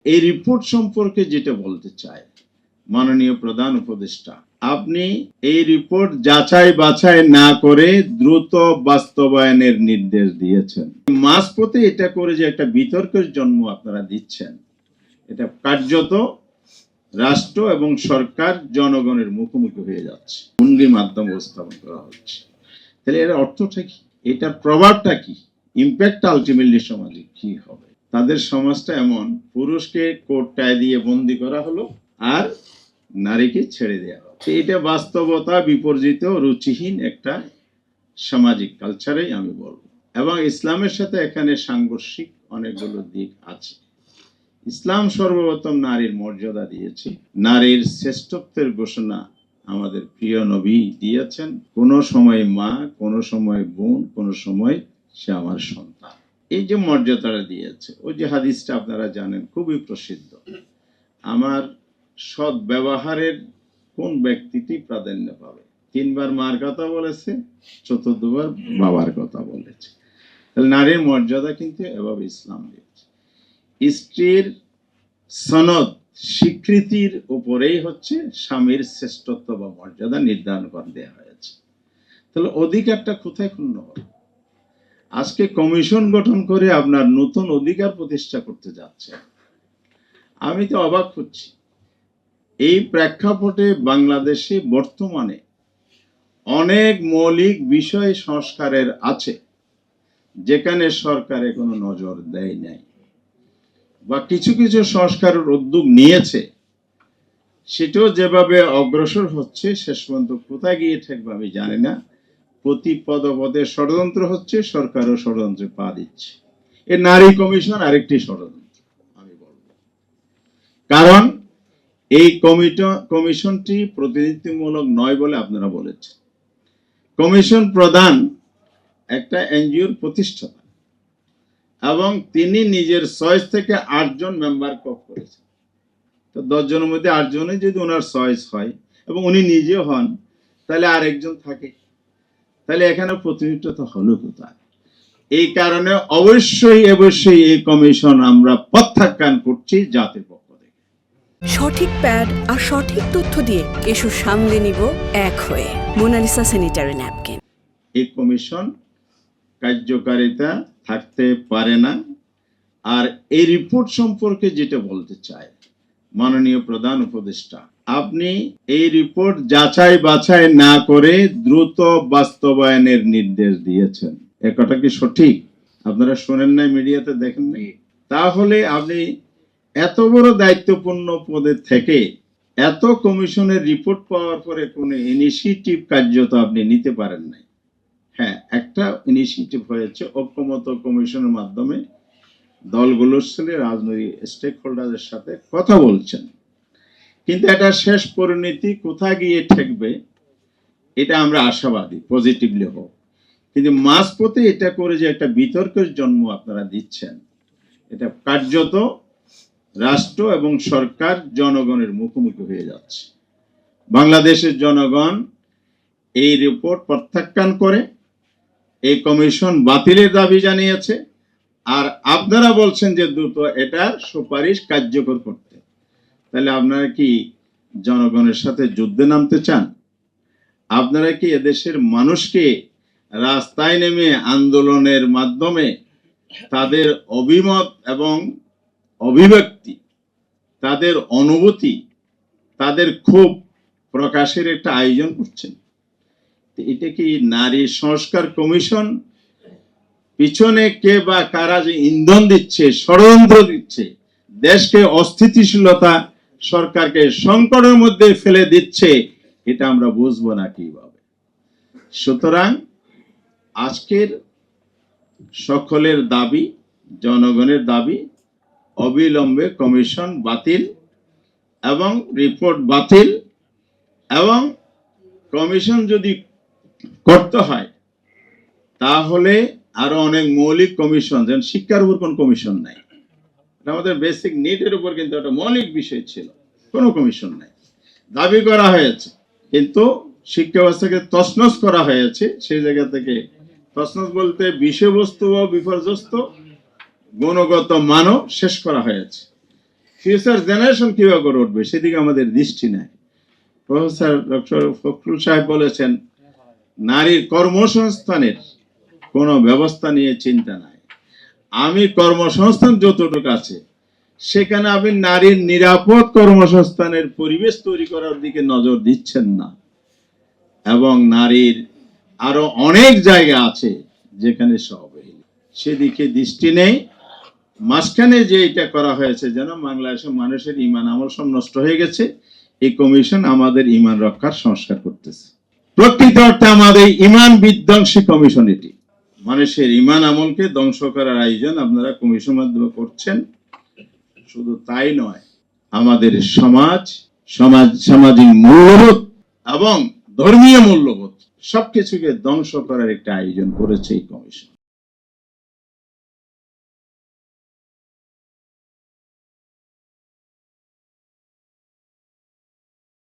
এই রিপোর্ট সম্পর্কে যেটা বলতে চাই, মাননীয় প্রধান উপদেষ্টা, আপনি এই রিপোর্ট যাচাই বাছাই না করে দ্রুত বাস্তবায়নের নির্দেশ দিয়েছেন। মাঝপথে এটা করে যে একটা বিতর্কের জন্ম আপনারা দিচ্ছেন, এটা কার্যত রাষ্ট্র এবং সরকার জনগণের মুখোমুখি হয়ে যাচ্ছে, হুমকি মাধ্যম উপস্থাপন করা হচ্ছে। তাহলে এর অর্থটা কি, এটার প্রভাবটা কি, ইম্প্যাক্ট আলটিমেটলি সমাজে কি হবে? তাদের সমাজটা এমন, পুরুষকে কোট টাই দিয়ে বন্দি করা হলো আর নারীকে ছেড়ে দেওয়া হলো। এটা বাস্তবতা বিপর্যিত রুচিহীন একটা সামাজিক কালচারেই আমি বলবো, এবং ইসলামের সাথে এখানে সাংঘর্ষিক অনেকগুলো দিক আছে। ইসলাম সর্বপ্রথম নারীর মর্যাদা দিয়েছে, নারীর শ্রেষ্ঠত্বের ঘোষণা আমাদের প্রিয় নবী দিয়েছেন। কোন সময় মা, কোন সময় বোন, কোন সময় সে আমার সন্তান, এই যে মর্যাদাটা দিয়েছে। ওই যে হাদিসটা আপনারা জানেন, খুবই প্রসিদ্ধ, আমার সৎ ব্যবহারের কোন ব্যক্তিটি প্রাধান্য পাবে। 3 বার মার কথা বলেছে, 4বার বাবার কথা বলেছে। তাহলে নারীর মর্যাদা কিন্তু এভাবে ইসলাম দিয়েছে। স্ত্রীর সনদ স্বীকৃতির উপরেই হচ্ছে স্বামীর শ্রেষ্ঠত্ব বা মর্যাদা নির্ধারণ করে দেওয়া হয়েছে। তাহলে অধিকারটা কোথায় ক্ষুণ্ণ হবে? আজকে কমিশন গঠন করে আপনার নতুন অধিকার প্রতিষ্ঠা করতে যাচ্ছে, আমি তো অবাক হচ্ছি। এই প্রেক্ষাপটে বাংলাদেশে বর্তমানে অনেক মৌলিক বিষয় সংস্কারের আছে, যেখানে সরকার কোনো নজর দেয় নাই, বা কিছু কিছু সংস্কারের উদ্যোগ নিয়েছে, সেটাও যেভাবে অগ্রসর হচ্ছে, শেষ পর্যন্ত কোথায় গিয়ে ঠেকবে আমি জানি না। প্রতি পদে ষড়যন্ত্র হচ্ছে, সরকারও ষড়যন্ত্রে পা দিচ্ছে। এই নারী কমিশন আরেকটি ষড়যন্ত্র আমি বলব, কারণ এই কমিশনটি প্রতিনিধিত্বমূলক নয় বলে আপনারা বলেছেন। কমিশন প্রধান একটা এনজিওর প্রতিষ্ঠাতা, এবং তিনি নিজের 6 থেকে 8 জন মেম্বার করেছেন। তো 10 জনের মধ্যে 8 জনে যদি ওনার চয়েস হয় এবং উনি নিজেও হন, তাহলে আরেকজন থাকে, তাহলে এখানে প্রতিনিধিত্ব হলো কোথায়? এই কারণে অবশ্যই এই কমিশন আমরা প্রত্যাখ্যান করছি জাতির পক্ষ থেকে। সঠিক প্যাড আর সঠিক তথ্য দিয়ে এসো সামলে নিব এক হয়ে মোনালিসা স্যানিটারি ন্যাপকিন। এই কমিশন কার্যকারিতা থাকতে পারে না। আর এই রিপোর্ট সম্পর্কে যেটা বলতে চাই, মাননীয় প্রধান উপদেষ্টা, আপনি এই রিপোর্ট যাচাই বাছাই না করে দ্রুত বাস্তবায়নের নির্দেশ দিয়েছেন। এ কথা কি সঠিক? আপনারা শোনেন নাই, মিডিয়াতে দেখেন নাই? তাহলে আপনি এত বড় দায়িত্বপূর্ণ পদে থেকে এত কমিশনের রিপোর্ট পাওয়ার পরে কোনো ইনিশিয়েটিভ কার্যত আপনি নিতে পারেন নাই। হ্যাঁ, একটা ইনিশিয়েটিভ হয়েছে, ঐক্যমত্য কমিশনের মাধ্যমে দলগুলোর সাথে রাজনৈতিক স্টেক হোল্ডারদের সাথে কথা বলছেন, কিন্তু এটা শেষ পরিণতি কোথায় গিয়ে ঠেকবে এটা আমরা আশাবাদী, পজিটিভলি হোক। কিন্তু মাঝপথে এটা করে যে একটা বিতর্কের জন্ম আপনারা দিচ্ছেন, এটা কার্যত রাষ্ট্র এবং সরকার জনগণের মুখোমুখি হয়ে যাচ্ছে। বাংলাদেশের জনগণ এই রিপোর্ট প্রত্যাখ্যান করে এই কমিশন বাতিলের দাবি জানিয়েছে, আর আপনারা বলছেন যে দ্রুত এটা সুপারিশ কার্যকর করতে। তাহলে আপনারা কি জনগণের সাথে যুদ্ধে নামতে চান? আপনারা কি এদেশের মানুষকে রাস্তায় নেমে আন্দোলনের মাধ্যমে তাদের অভিমত এবং অভিব্যক্তি, তাদের অনুভূতি, তাদের ক্ষোভ প্রকাশের একটা আয়োজন করছেন? এটা কি নারী সংস্কার কমিশন পিছনে কে বা কারা যে ইন্ধন দিচ্ছে, ষড়যন্ত্র দিচ্ছে, দেশকে অস্থিতিশীলতা, সরকারকে সংকটের মধ্যে ফেলে দিচ্ছে, এটা আমরা বুঝবো না কিভাবে? সুতরাং আজকের সকলের দাবি, জনগণের দাবি, অবিলম্বে কমিশন বাতিল এবং রিপোর্ট বাতিল, এবং কমিশন যদি করতে হয় তাহলে আরো অনেক মৌলিক কমিশন, যেমন শিক্ষার উপর কোন কমিশন নাই, আমাদের বেসিক নিডের উপর কিন্তু একটা মৌলিক বিষয় ছিল, কোনো কমিশন নাই। দাবি করা হয়েছে, কিন্তু শিক্ষা ব্যবস্থাকে তছনছ করা হয়েছে। সেই জায়গা থেকে তছনছ বলতে বিষয়বস্তু ও বিপর্যস্ত, গুণগত মানও শেষ করা হয়েছে। ফিউচার জেনারেশন কিভাবে গড়ে উঠবে সেদিকে আমাদের দৃষ্টি নাই। প্রফেসর ডক্টর ফখরুল সাহেব বলেছেন, নারীর কর্মসংস্থানের কোনো ব্যবস্থা নিয়ে চিন্তা নাই। আমি কর্মসংস্থান যতটুকু আছে সেখানে আপনি নারীর নিরাপদ কর্মসংস্থানের পরিবেশ তৈরি করার দিকে নজর দিচ্ছেন না, এবং নারীর আরো অনেক জায়গা আছে যেখানে সব সেদিকে দৃষ্টি নেই। মাঝখানে যে এটা করা হয়েছে, যেন বাংলাদেশের মানুষের ঈমান আমল সব নষ্ট হয়ে গেছে, এই কমিশন আমাদের ঈমান রক্ষার সংস্কার করতেছে। প্রকৃত অর্থে আমাদের ঈমান বিধ্বংসী কমিশন এটি। মানুষের ঈমান আমলকে ধ্বংস করার আয়োজন আপনারা কমিশন মাধ্যমে করছেন। শুধু তাই নয়, আমাদের সামাজিক মূল্যবোধ এবং ধর্মীয় মূল্যবোধ সবকিছুকে ধ্বংস করার একটা আয়োজন করেছে এই কমিশন।